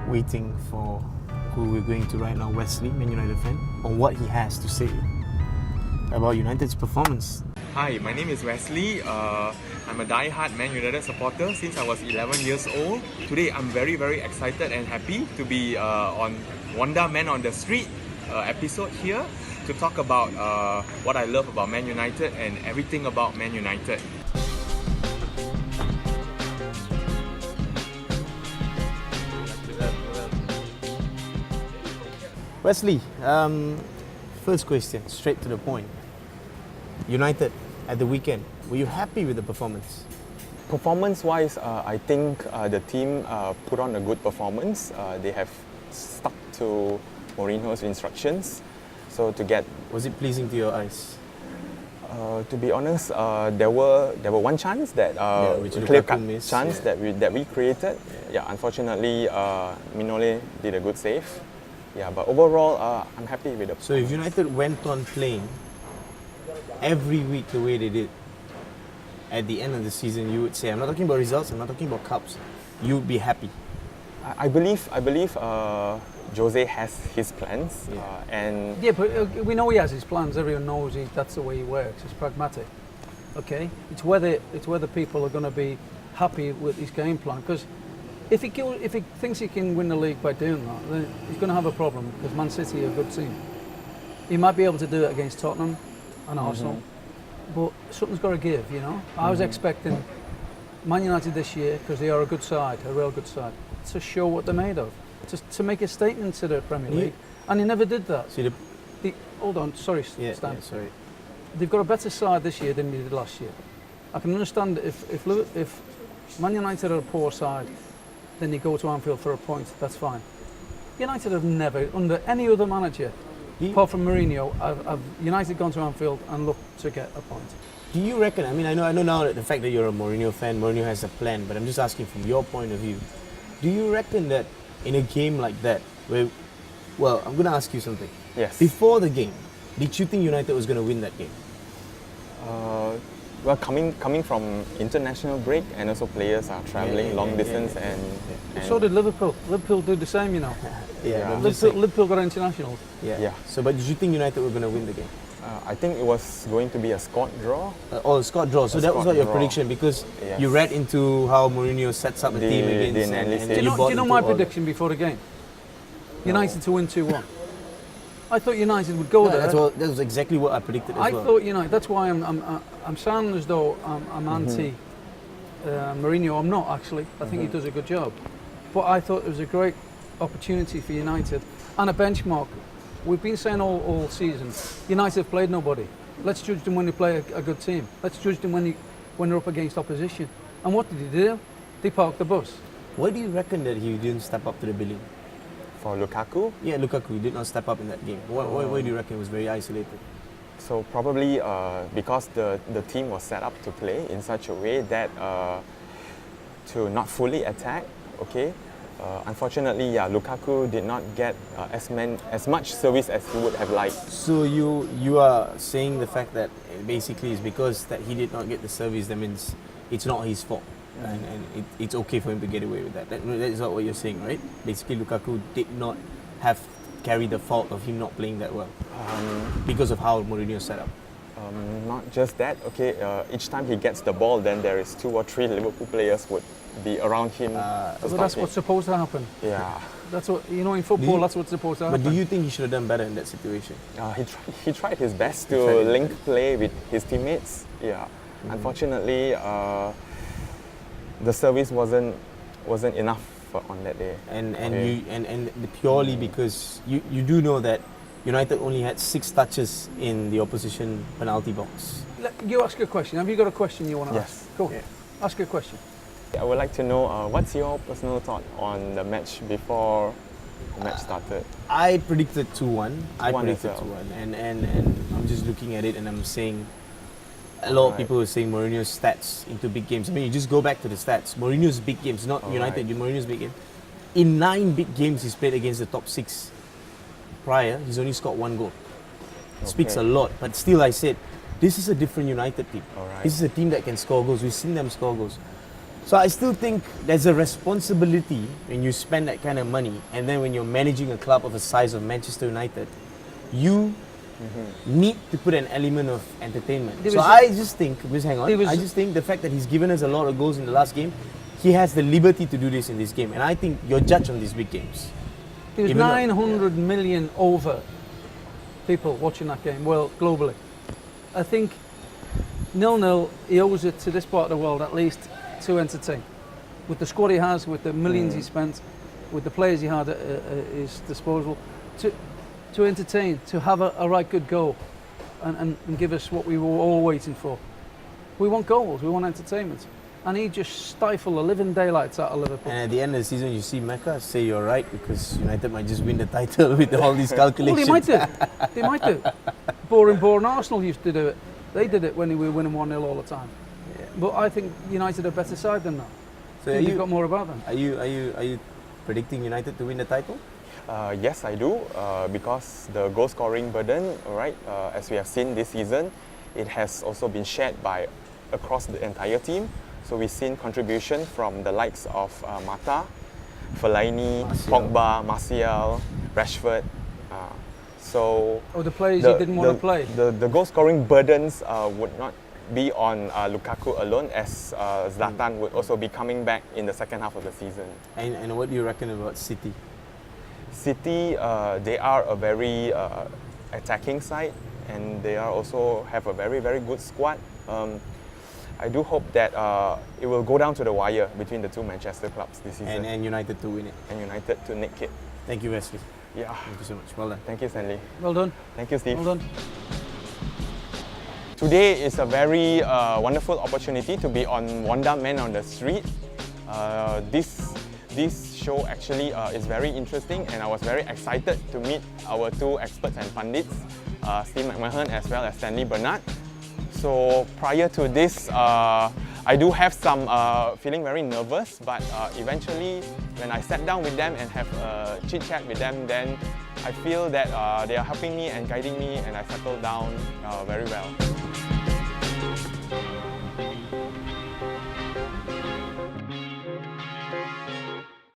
waiting for who we're going to right now, Wesley, Man United fan, on what he has to say about United's performance. Hi, my name is Wesley. I'm a die-hard Man United supporter since I was 11 years old. Today I'm very excited and happy to be on Wanda Man on the Street episode here to talk about what I love about Man United and everything about Man United. Wesley, first question, straight to the point. United at the weekend, were you happy with the performance? Performance-wise, I think the team put on a good performance. They have stuck to Mourinho's instructions. So to get... Was it pleasing to your eyes? To be honest, there were one chance that clear-cut chance that we created. Yeah, unfortunately, Minole did a good save. Yeah, but overall, I'm happy with the performance. So if United went on playing every week the way they did, at the end of the season, you would say, I'm not talking about results, I'm not talking about cups, you would be happy. I believe Jose has his plans, and but we know he has his plans. Everyone knows that's the way he works. It's pragmatic. Okay, it's whether people are going to be happy with his game plan. Because if he thinks he can win the league by doing that, then he's going to have a problem. Because Man City are a good team. He might be able to do it against Tottenham and Arsenal, but something's got to give. You know, I was expecting Man United this year, because they are a good side, a real good side, to show what they're made of. To make a statement to the Premier League, and he never did that. See hold on, sorry, Stan. Yeah, sorry. They've got a better side this year than they did last year. I can understand if Man United are a poor side, then they go to Anfield for a point. That's fine. United have never, under any other manager, apart from Mourinho, have United gone to Anfield and looked to get a point. Do you reckon? I mean, I know now that the fact that you're a Mourinho fan, Mourinho has a plan, but I'm just asking from your point of view. Do you reckon that in a game like that, where, well, I'm going to ask you something. Yes. Before the game, did you think United was going to win that game? Well, coming from international break, and also players are travelling long distance, and so did Liverpool. Liverpool did the same, you know. Liverpool got internationals. Yeah. So, but did you think United were going to win the game? I think it was going to be a score draw. A score draw. So that was not your prediction, because you read into how Mourinho sets up the team against. Do you know my prediction before the game? United to win 2-1. I thought United would go there. That was exactly what I predicted as well. I thought United. That's why I'm sounding as though I'm anti Mourinho. I'm not actually. I think he does a good job. But I thought it was a great opportunity for United and a benchmark. We've been saying all season, United have played nobody. Let's judge them when they play a good team. Let's judge them when they're up against opposition. And what did he do? They parked the bus. Why do you reckon that he didn't step up to the billing? For Lukaku? Yeah, Lukaku did not step up in that game. Why do you reckon it was very isolated? So probably because the team was set up to play in such a way that to not fully attack, okay? Unfortunately, Lukaku did not get as much service as he would have liked. So you are saying the fact that basically it's because that he did not get the service, that means it's not his fault, and it's okay for him to get away with that. That is not what you're saying, right? Basically, Lukaku did not have carry the fault of him not playing that well because of how Mourinho set up. Not just that, okay. Each time he gets the ball, then there is 2 or 3 Liverpool players would be around him. So that's what's supposed to happen. Yeah. That's what in football. That's what's supposed to happen. But do you think he should have done better in that situation? He tried his best to link play with his teammates. Yeah. Unfortunately, the service wasn't enough on that day. And purely because you do know that United only had 6 touches in the opposition penalty box. You ask a question. Have you got a question you want to ask? Yes. Go on. Ask a question. I would like to know what's your personal thought on the match before the match started? I predicted 2-1. I predicted 2-1. 2-1. And I'm just looking at it and I'm saying a lot of people are saying Mourinho's stats into big games. I mean, you just go back to the stats. Mourinho's big games, not United, Mourinho's big game. In 9 big games he's played against the top 6 prior, he's only scored 1 goal. Speaks a lot, but still I said, this is a different United team. This is a team that can score goals. We've seen them score goals. So I still think there's a responsibility when you spend that kind of money, and then when you're managing a club of the size of Manchester United, you need to put an element of entertainment. There So was a- I just think, just hang on, there was- I just think the fact that he's given us a lot of goals in the last game, he has the liberty to do this in this game. And I think you're judged on these big games. There was Even though- 900 million over people watching that game, well, globally. I think 0-0, he owes it to this part of the world at least to entertain. With the squad he has, with the millions he spent, with the players he had at his disposal, to entertain, to have a right good goal and give us what we were all waiting for. We want goals, we want entertainment. And he just stifled the living daylights out of Liverpool. And at the end of the season, you see Mecca say you're right, because United might just win the title with all these Well, calculations. they might do. They might do. Boring Arsenal used to do it. They did it when we were winning 1-0 all the time. Yeah. But I think United are a better side than that. So I are think they've you, got more about them. are you predicting United to win the title? Yes, I do, because the goal scoring burden, right, as we have seen this season, it has also been shared by across the entire team. So we've seen contribution from the likes of Mata, Fellaini, Martial. Pogba, Martial, Rashford. So Or the players he didn't want to play. the goal scoring burdens would not be on Lukaku alone, as Zlatan would also be coming back in the second half of the season. And what do you reckon about City? City, they are a very attacking side, and they are also have a very, very good squad. I do hope that it will go down to the wire between the two Manchester clubs this season, And United to win it. and United to nick it. Thank you, Wesley. Yeah. Thank you so much. Well done. Thank you, Stanley. Well done. Thank you, Steve. Well done. Today is a very wonderful opportunity to be on Wanda Man on the Street. This show actually is very interesting, and I was very excited to meet our two experts and pundits, Steve McMahon as well as Stanley Bernard. So prior to this, I do have some feeling very nervous, but eventually when I sat down with them and have a chit chat with them, then I feel that they are helping me and guiding me, and I settled down very well.